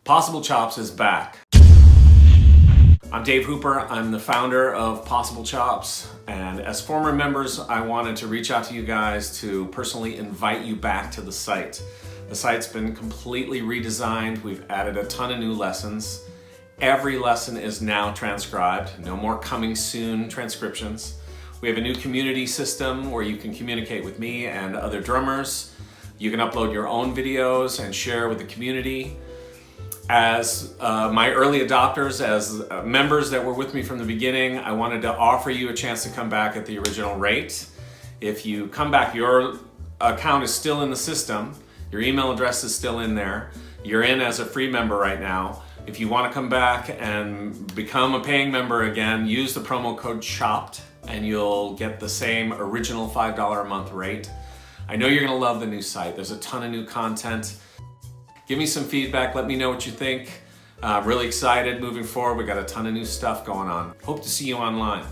PossibleChops is back. I'm Dave Hooper. I'm the founder of PossibleChops, and as former members, I wanted to reach out to you guys to personally invite you back to the site. The site's been completely redesigned. We've added a ton of new lessons. Every lesson is now transcribed. No more coming soon transcriptions. We have a new community system where you can communicate with me and other drummers. You can upload your own videos and share with the community. As my early adopters, as members that were with me from the beginning, I wanted to offer you a chance to come back at the original rate. If you come back, your account is still in the system. Your email address is still in there. You're in as a free member right now. If you want to come back and become a paying member again, use the promo code CHOPPED and you'll get the same original $5 a month rate. I know you're going to love the new site. There's a ton of new content. Give me some feedback. Let me know what you think. Really excited moving forward. We got a ton of new stuff going on. Hope to see you online.